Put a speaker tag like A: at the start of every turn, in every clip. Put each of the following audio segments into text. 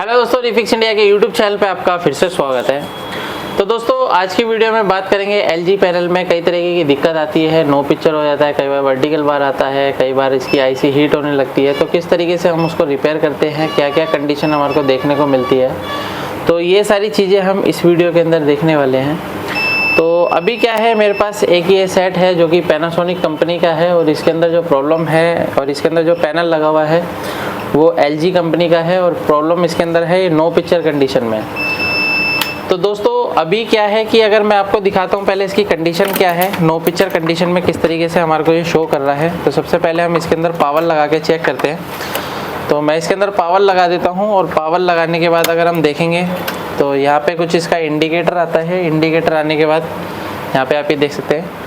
A: Hello दोस्तों, refix India के YouTube channel पे आपका फिर से स्वागत है। तो दोस्तों आज की वीडियो में बात करेंगे एलजी पैनल में कई तरीके की दिक्कत आती है। नो पिक्चर हो जाता है, कई बार वर्टिकल बार आता है, कई बार इसकी आईसी हीट होने लगती है। तो किस तरीके से हम उसको रिपेयर करते हैं, क्या क्या कंडीशन हमारे को देखने को मिलती है, तो ये सारी चीज़ें हम इस वीडियो के अंदर देखने वाले हैं। तो अभी क्या है, मेरे पास एक ये सेट है जो कि पैनासोनिक कंपनी का है और इसके अंदर जो प्रॉब्लम है और इसके अंदर जो पैनल लगा हुआ है वो एलजी कंपनी का है और प्रॉब्लम इसके अंदर है नो पिक्चर कंडीशन में। तो दोस्तों अभी क्या है कि अगर मैं आपको दिखाता हूँ पहले इसकी कंडीशन क्या है, नो पिक्चर कंडीशन में किस तरीके से हमारे को ये शो कर रहा है। तो सबसे पहले हम इसके अंदर पावर लगा के चेक करते हैं। तो मैं इसके अंदर पावर लगा देता हूँ और पावर लगाने के बाद अगर हम देखेंगे तो यहाँ पे कुछ इसका इंडिकेटर आता है। इंडिकेटर आने के बाद यहाँ पे आप ये देख सकते हैं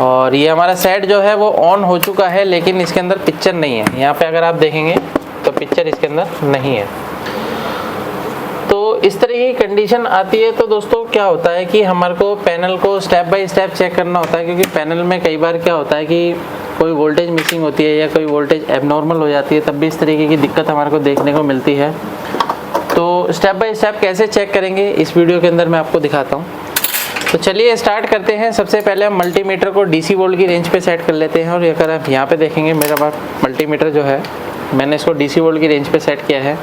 A: और ये हमारा सेट जो है वो ऑन हो चुका है, लेकिन इसके अंदर पिक्चर नहीं है। यहाँ पे अगर आप देखेंगे तो पिक्चर इसके अंदर नहीं है। तो इस तरह की कंडीशन आती है। तो दोस्तों क्या होता है कि हमारे को पैनल को स्टेप बाय स्टेप चेक करना होता है, क्योंकि पैनल में कई बार क्या होता है कि कोई वोल्टेज मिसिंग होती है या कोई वोल्टेज एबनॉर्मल हो जाती है, तब भी इस तरीके की दिक्कत हमारे को देखने को मिलती है। तो स्टेप बाय स्टेप कैसे चेक करेंगे इस वीडियो के अंदर मैं आपको दिखाता हूँ। तो चलिए स्टार्ट करते हैं। सबसे पहले हम मल्टीमीटर को डीसी वोल्ट की रेंज पे सेट कर लेते हैं। और अगर आप यहाँ पे देखेंगे मेरा पास मल्टीमीटर जो है मैंने इसको डीसी वोल्ट की रेंज पे सेट किया है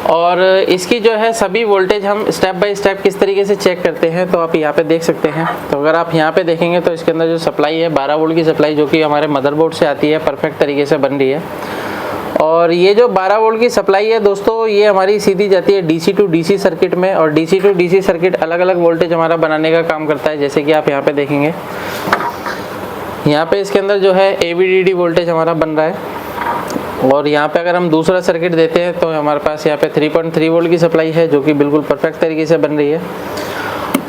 A: और इसकी जो है सभी वोल्टेज हम स्टेप बाय स्टेप किस तरीके से चेक करते हैं तो आप यहाँ पे देख सकते हैं। तो अगर आप यहाँ पे देखेंगे तो इसके अंदर जो सप्लाई है 12 वोल्ट की सप्लाई जो कि हमारे मदरबोर्ड से आती है, परफेक्ट तरीके से बन रही है। और ये जो 12 वोल्ट की सप्लाई है दोस्तों, ये हमारी सीधी जाती है डीसी टू डीसी सर्किट में। और डीसी टू डीसी सर्किट अलग अलग वोल्टेज हमारा बनाने का काम करता है। जैसे कि आप यहाँ पे देखेंगे, यहाँ पे इसके अंदर जो है AVDD वोल्टेज हमारा बन रहा है। और यहाँ पे अगर हम दूसरा सर्किट देते हैं तो हमारे पास यहाँ पे 3.3 वोल्ट की सप्लाई है जो कि बिल्कुल परफेक्ट तरीके से बन रही है।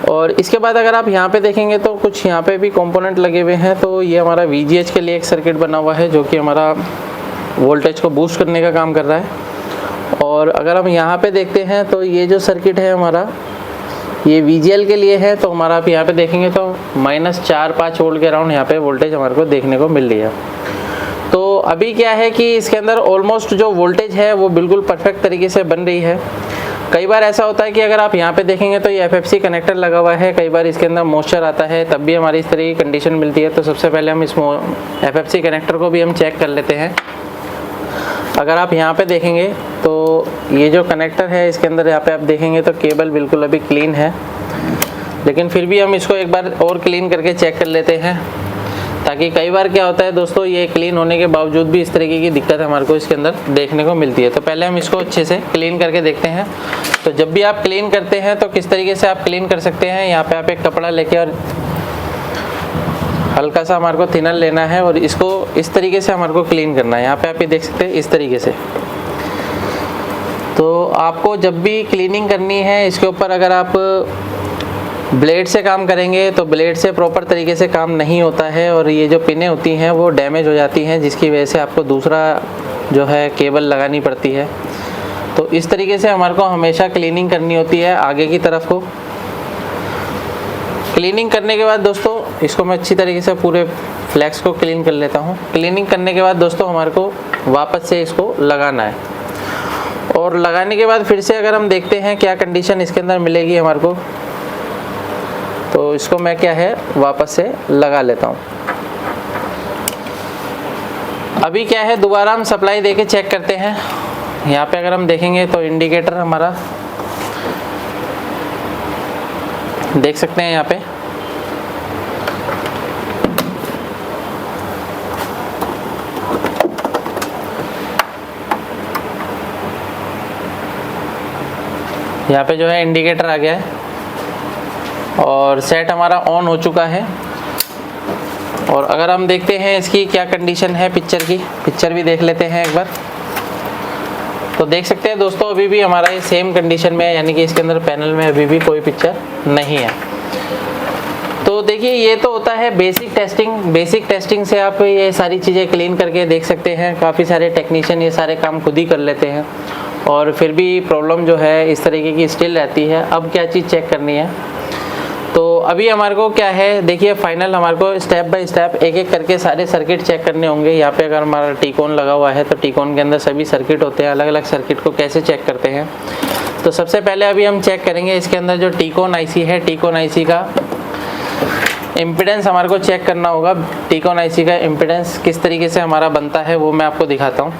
A: और इसके बाद अगर आप यहाँ पे देखेंगे तो कुछ यहाँ पे भी कंपोनेंट लगे हुए हैं। तो ये हमारा VGH के लिए एक सर्किट बना हुआ है जो कि हमारा वोल्टेज को बूस्ट करने का काम कर रहा है। और अगर हम यहाँ पे देखते हैं तो ये जो सर्किट है हमारा ये VGL के लिए है। तो हमारा आप यहाँ पे देखेंगे तो -4-5 वोल्ट के अराउंड यहाँ पे वोल्टेज हमारे को देखने को मिल रही है। तो अभी क्या है कि इसके अंदर ऑलमोस्ट जो वोल्टेज है वो बिल्कुल परफेक्ट तरीके से बन रही है। कई बार ऐसा होता है कि अगर आप यहाँ पे देखेंगे तो ये FFC कनेक्टर लगा हुआ है, कई बार इसके अंदर मॉइस्चर आता है, तब भी हमारी इस तरह की कंडीशन मिलती है। तो सबसे पहले हम इस FFC कनेक्टर को भी हम चेक कर लेते हैं। अगर आप यहाँ पे देखेंगे तो ये जो कनेक्टर है इसके अंदर यहाँ पे आप देखेंगे तो केबल बिल्कुल अभी क्लीन है, लेकिन फिर भी हम इसको एक बार और क्लीन करके चेक कर लेते हैं, ताकि कई बार क्या होता है दोस्तों ये क्लीन होने के बावजूद भी इस तरीके की दिक्कत हमारे को इसके अंदर देखने को मिलती है। तो पहले हम इसको अच्छे से क्लीन करके देखते हैं। तो जब भी आप क्लीन करते हैं तो किस तरीके से आप क्लीन कर सकते हैं, यहाँ पे आप एक कपड़ा लेके और हल्का सा हमारे को थिनर लेना है और इसको इस तरीके से हमारे को क्लीन करना है। यहाँ पे आप ये देख सकते हैं इस तरीके से। तो आपको जब भी क्लीनिंग करनी है इसके ऊपर अगर आप ब्लेड से काम करेंगे तो ब्लेड से प्रॉपर तरीके से काम नहीं होता है और ये जो पिनें होती हैं वो डैमेज हो जाती हैं, जिसकी वजह से आपको दूसरा जो है केबल लगानी पड़ती है। तो इस तरीके से हमारे को हमेशा क्लीनिंग करनी होती है आगे की तरफ को। क्लीनिंग करने के बाद दोस्तों इसको मैं अच्छी तरीके से पूरे फ्लैक्स को क्लीन कर लेता हूँ। क्लीनिंग करने के बाद दोस्तों हमारे को वापस से इसको लगाना है और लगाने के बाद फिर से अगर हम देखते हैं क्या कंडीशन इसके अंदर मिलेगी हमारे को, तो इसको मैं क्या है वापस से लगा लेता हूँ। अभी क्या है दोबारा हम सप्लाई देके चेक करते हैं। यहाँ पे अगर हम देखेंगे तो इंडिकेटर हमारा देख सकते हैं यहाँ पे। यहाँ पे जो है इंडिकेटर आ गया है और सेट हमारा ऑन हो चुका है। और अगर हम देखते हैं इसकी क्या कंडीशन है, पिक्चर भी देख लेते हैं एक बार। तो देख सकते हैं दोस्तों अभी भी हमारा ये सेम कंडीशन में है, यानी कि इसके अंदर पैनल में अभी भी कोई पिक्चर नहीं है। तो देखिए ये तो होता है बेसिक टेस्टिंग से आप ये सारी चीज़ें क्लीन करके देख सकते हैं। काफ़ी सारे टेक्नीशियन ये सारे काम खुद ही कर लेते हैं और फिर भी प्रॉब्लम जो है इस तरीके की स्टिल रहती है। अब क्या चीज़ चेक करनी है, तो अभी हमारे को क्या है, देखिए फाइनल हमारे को स्टेप बाय स्टेप एक एक करके सारे सर्किट चेक करने होंगे। यहाँ पे अगर हमारा टीकॉन लगा हुआ है तो टीकॉन के अंदर सभी सर्किट होते हैं। अलग अलग सर्किट को कैसे चेक करते हैं, तो सबसे पहले अभी हम चेक करेंगे इसके अंदर जो टीकॉन आईसी है, टीकॉन आईसी का इम्पीडेंस हमारे को चेक करना होगा। टीकॉन आईसी का इम्पीडेंस किस तरीके से हमारा बनता है वो मैं आपको दिखाता हूँ।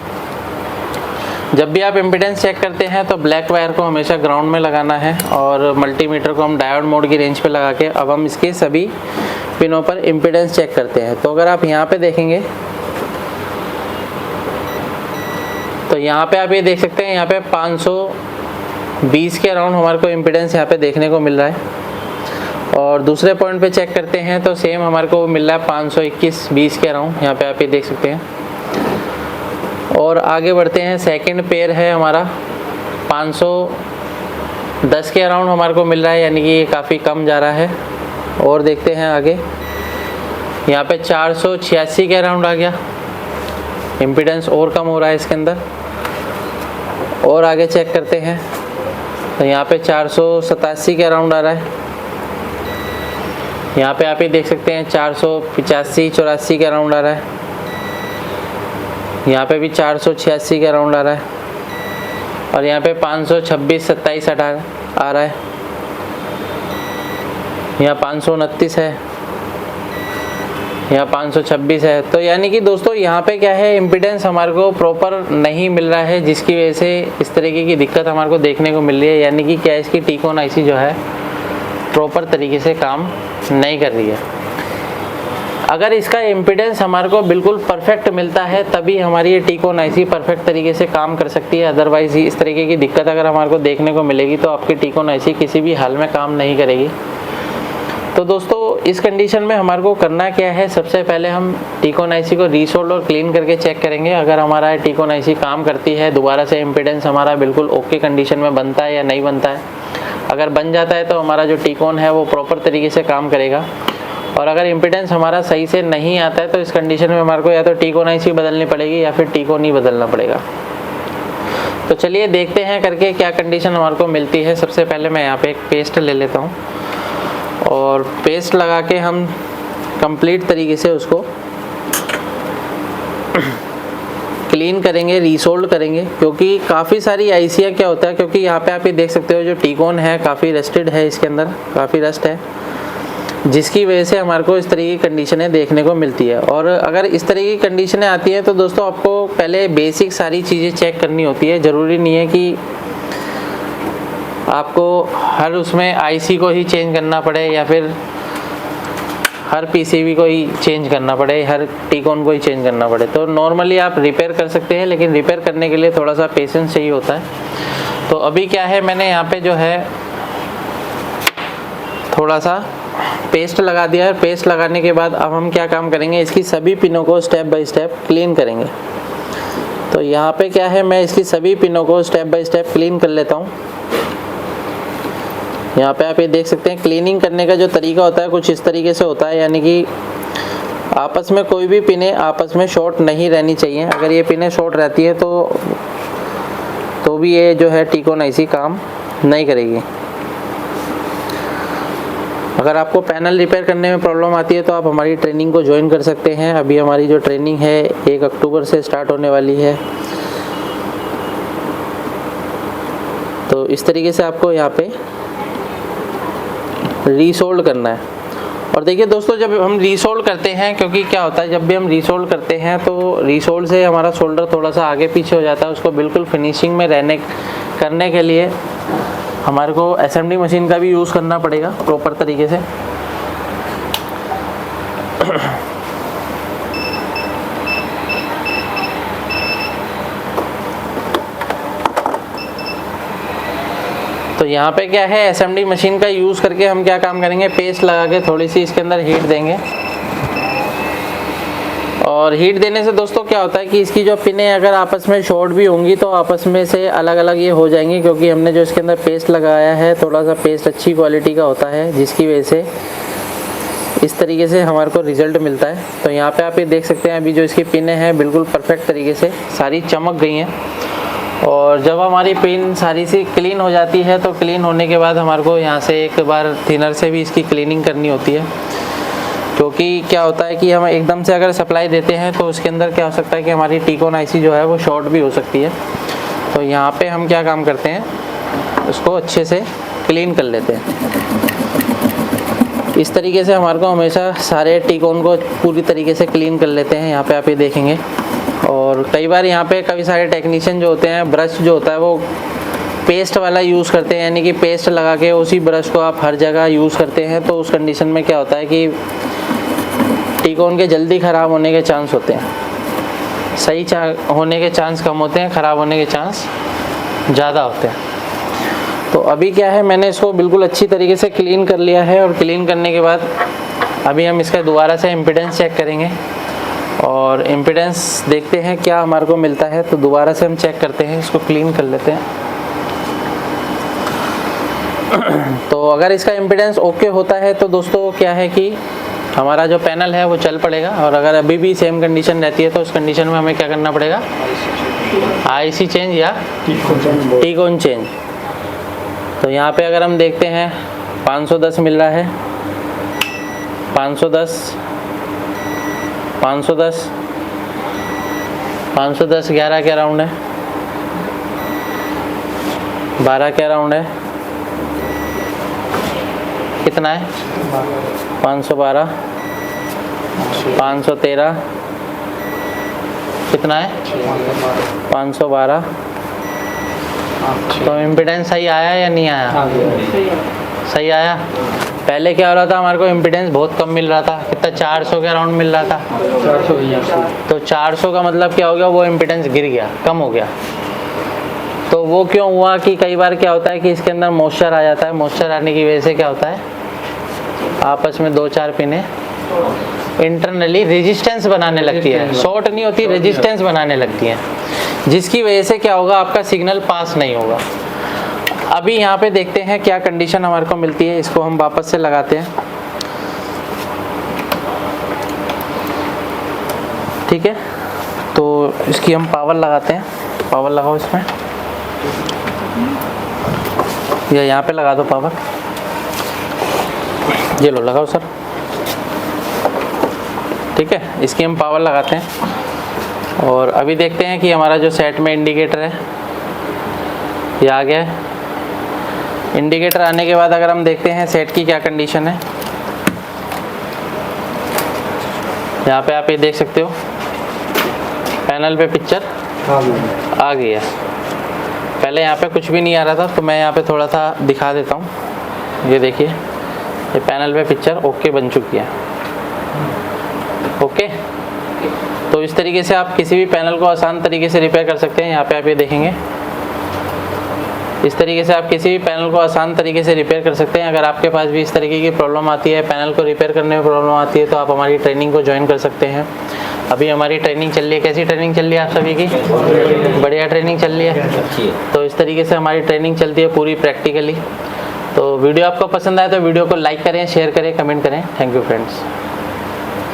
A: जब भी आप इम्पीडेंस चेक करते हैं तो ब्लैक वायर को हमेशा ग्राउंड में लगाना है और मल्टीमीटर को हम डायोड मोड की रेंज पे लगा के अब हम इसके सभी पिनों पर इम्पीडेंस चेक करते हैं। तो अगर आप यहाँ पे देखेंगे तो यहाँ पे आप ये देख सकते हैं, यहाँ पे 520 के अराउंड हमारे को इम्पीडेंस यहाँ पे देखने को मिल रहा है। और दूसरे पॉइंट पे चेक करते हैं तो सेम हमारे को मिल रहा है 521-20 के अराउंड, यहाँ पे आप ये देख सकते हैं। और आगे बढ़ते हैं, सेकंड पेयर है हमारा 510 के अराउंड हमारे को मिल रहा है, यानी कि ये काफ़ी कम जा रहा है। और देखते हैं आगे, यहाँ पे 486 के अराउंड आ गया, इम्पीडेंस और कम हो रहा है इसके अंदर। और आगे चेक करते हैं तो यहाँ पे 487 के अराउंड आ रहा है। यहाँ पे आप ये देख सकते हैं 485-84 के अराउंड आ रहा है। यहाँ पे भी 486 के अराउंड आ रहा है। और यहाँ पे 526-27 आ रहा है। यहाँ 529 है, यहाँ 526 है। तो यानी कि दोस्तों यहाँ पे क्या है, इम्पीडेंस हमारे को प्रॉपर नहीं मिल रहा है, जिसकी वजह से इस तरीके की दिक्कत हमारे को देखने को मिल रही है। यानी कि क्या, इसकी टीकॉन आईसी जो है प्रॉपर तरीके से काम नहीं कर रही है। अगर इसका इम्पीडेंस हमारे को बिल्कुल परफेक्ट मिलता है तभी हमारी ये टीकॉन आईसी परफेक्ट तरीके से काम कर सकती है। अदरवाइज इस तरीके की दिक्कत अगर हमारे को देखने को मिलेगी तो आपकी टीकॉन आईसी किसी भी हाल में काम नहीं करेगी। तो दोस्तों इस कंडीशन में हमारे को करना क्या है, सबसे पहले हम टीकॉन आईसी को रीसोल्ड और क्लीन करके चेक करेंगे। अगर हमारा टीकॉन आईसी काम करती है, दोबारा से इम्पीडेंस हमारा बिल्कुल ओके कंडीशन में बनता है या नहीं बनता है। अगर बन जाता है तो हमारा जो टीकॉन है वो प्रॉपर तरीके से काम करेगा। और अगर इम्पीडेंस हमारा सही से नहीं आता है तो इस कंडीशन में हमारे को या तो टीकॉन आईसी बदलनी पड़ेगी या फिर टीकॉन ही बदलना पड़ेगा। तो चलिए देखते हैं करके क्या कंडीशन हमारे को मिलती है। सबसे पहले मैं यहाँ पे एक पेस्ट ले लेता हूँ और पेस्ट लगा के हम कंप्लीट तरीके से उसको क्लीन करेंगे, रीसोल्ड करेंगे। क्योंकि काफ़ी सारी आईसियाँ क्या होता है, क्योंकि यहाँ पे आप ये देख सकते हो जो टीकॉन है काफ़ी रस्टेड है, इसके अंदर काफ़ी रस्ट है, जिसकी वजह से हमारे को इस तरह की कंडीशनें देखने को मिलती है। और अगर इस तरह की कंडीशनें आती हैं तो दोस्तों आपको पहले बेसिक सारी चीज़ें चेक करनी होती है। ज़रूरी नहीं है कि आपको हर उसमें आईसी को ही चेंज करना पड़े या फिर हर पीसीबी को ही चेंज करना पड़े, हर टीकॉन को ही चेंज करना पड़े। तो नॉर्मली आप रिपेयर कर सकते हैं, लेकिन रिपेयर करने के लिए थोड़ा सा पेशेंस चाहिए होता है। तो अभी क्या है, मैंने यहाँ पे जो है थोड़ा सा पेस्ट लगा दिया है। पेस्ट लगाने के बाद अब हम क्या काम करेंगे, इसकी सभी पिनों को स्टेप बाय स्टेप क्लीन करेंगे। तो यहाँ पे क्या है, मैं इसकी सभी पिनों को स्टेप बाय स्टेप क्लीन कर लेता हूँ। यहाँ पे आप ये देख सकते हैं क्लीनिंग करने का जो तरीका होता है कुछ इस तरीके से होता है, यानी कि आपस में कोई भी पिनें आपस में शॉर्ट नहीं रहनी चाहिए। अगर ये पिनें शॉर्ट रहती है तो भी ये जो है टीकॉन आईसी काम नहीं करेगी। अगर आपको पैनल रिपेयर करने में प्रॉब्लम आती है तो आप हमारी ट्रेनिंग को ज्वाइन कर सकते हैं। अभी हमारी जो ट्रेनिंग है 1 अक्टूबर से स्टार्ट होने वाली है। तो इस तरीके से आपको यहाँ पे रीसोल्ड करना है। और देखिए दोस्तों, जब हम रीसोल्ड करते हैं, क्योंकि क्या होता है जब भी हम रीसोल्ड करते हैं तो रीसोल्ड से हमारा शोल्डर थोड़ा सा आगे पीछे हो जाता है। उसको बिल्कुल फिनिशिंग में करने के लिए हमारे को एसएमडी मशीन का भी यूज़ करना पड़ेगा प्रॉपर तरीके से। तो यहाँ पे क्या है, एसएमडी मशीन का यूज़ करके हम क्या काम करेंगे, पेस्ट लगा के थोड़ी सी इसके अंदर हीट देंगे। और हीट देने से दोस्तों क्या होता है कि इसकी जो पिनें अगर आपस में शॉर्ट भी होंगी तो आपस में से अलग अलग ये हो जाएंगी, क्योंकि हमने जो इसके अंदर पेस्ट लगाया है थोड़ा सा पेस्ट अच्छी क्वालिटी का होता है, जिसकी वजह से इस तरीके से हमारे को रिजल्ट मिलता है। तो यहाँ पे आप ये देख सकते हैं अभी जो इसकी पिनें हैं बिल्कुल परफेक्ट तरीके से सारी चमक गई हैं। और जब हमारी पिन सारी सी क्लीन हो जाती है तो क्लीन होने के बाद हमारे को यहाँ से एक बार थिनर से भी इसकी क्लीनिंग करनी होती है, क्योंकि क्या होता है कि हम एकदम से अगर सप्लाई देते हैं तो उसके अंदर क्या हो सकता है कि हमारी टीकॉन आईसी जो है वो शॉर्ट भी हो सकती है। तो यहाँ पे हम क्या काम करते हैं, उसको अच्छे से क्लीन कर लेते हैं। इस तरीके से हमारे को हमेशा सारे टीकॉन को पूरी तरीके से क्लीन कर लेते हैं। यहाँ पे आप ये देखेंगे। और कई बार यहाँ पे कई सारे टेक्नीशियन जो होते हैं, ब्रश जो होता है वो पेस्ट वाला यूज़ करते हैं, यानी कि पेस्ट लगा के उसी ब्रश को आप हर जगह यूज़ करते हैं। तो उस कंडीशन में क्या होता है कि टीकॉन के जल्दी ख़राब होने के चांस होते हैं, सही होने के चांस कम होते हैं, ख़राब होने के चांस ज़्यादा होते हैं। तो अभी क्या है, मैंने इसको बिल्कुल अच्छी तरीके से क्लीन कर लिया है। और क्लीन करने के बाद अभी हम इसका दोबारा से इम्पीडेंस चेक करेंगे और इम्पीडेंस देखते हैं क्या हमारे को मिलता है। तो दोबारा से हम चेक करते हैं, इसको क्लीन कर लेते हैं। तो अगर इसका इम्पीडेंस ओके होता है तो दोस्तों क्या है कि हमारा जो पैनल है वो चल पड़ेगा। और अगर अभी भी सेम कंडीशन रहती है तो उस कंडीशन में हमें क्या करना पड़ेगा, आईसी चेंज या टीकॉन चेंज। तो यहाँ पे अगर हम देखते हैं 510 मिल रहा है, 510 510 510 11 के राउंड है, 12 के राउंड है, कितना है 512 513, कितना है 512। तो इम्पीडेंस सही आया या नहीं आया? सही आया। पहले क्या हो रहा था, हमारे को इम्पीडेंस बहुत कम मिल रहा था, कितना 400 के अराउंड मिल रहा था। 400। तो 400 का मतलब क्या हो गया, वो इम्पीडेंस गिर गया, कम हो गया। तो वो क्यों हुआ कि कई बार क्या होता है कि इसके अंदर मॉइस्चर आ जाता है। मॉइस्चर आने की वजह से क्या होता है, आपस में 2-4 पिनें इंटरनली रेजिस्टेंस बनाने लगती है, शॉर्ट नहीं होती, रेजिस्टेंस बनाने लगती है, जिसकी वजह से क्या होगा, आपका सिग्नल पास नहीं होगा। अभी यहाँ पे देखते हैं क्या कंडीशन हमारे को मिलती है। इसको हम वापस से लगाते हैं, ठीक है। तो इसकी हम पावर लगाते हैं, पावर लगाओ इसमें, या यहाँ पे लगा दो पावर, ये लो लगाओ सर, ठीक है। इसकी हम पावर लगाते हैं और अभी देखते हैं कि हमारा जो सेट में इंडिकेटर है ये आ गया है। इंडिकेटर आने के बाद अगर हम देखते हैं सेट की क्या कंडीशन है, यहाँ पे आप ये देख सकते हो पैनल पे पिक्चर आ गई है। पहले यहाँ पे कुछ भी नहीं आ रहा था, तो मैं यहाँ पे थोड़ा सा दिखा देता हूँ। ये देखिए, ये पैनल पे पिक्चर ओके बन चुकी है, ओके। तो इस तरीके से आप किसी भी पैनल को आसान तरीके से रिपेयर कर सकते हैं। यहाँ पे आप ये देखेंगे, इस तरीके से आप किसी भी पैनल को आसान तरीके से रिपेयर कर सकते हैं। अगर आपके पास भी इस तरीके की प्रॉब्लम आती है, पैनल को रिपेयर करने में प्रॉब्लम आती है, तो आप हमारी ट्रेनिंग को ज्वाइन कर सकते हैं। अभी हमारी ट्रेनिंग चल रही है। कैसी ट्रेनिंग चल रही है आप सभी की? बढ़िया ट्रेनिंग चल रही है। तो इस तरीके से हमारी ट्रेनिंग चलती है पूरी प्रैक्टिकली। तो वीडियो आपको पसंद आए तो वीडियो को लाइक करें, शेयर करें, कमेंट करें। Thank you friends.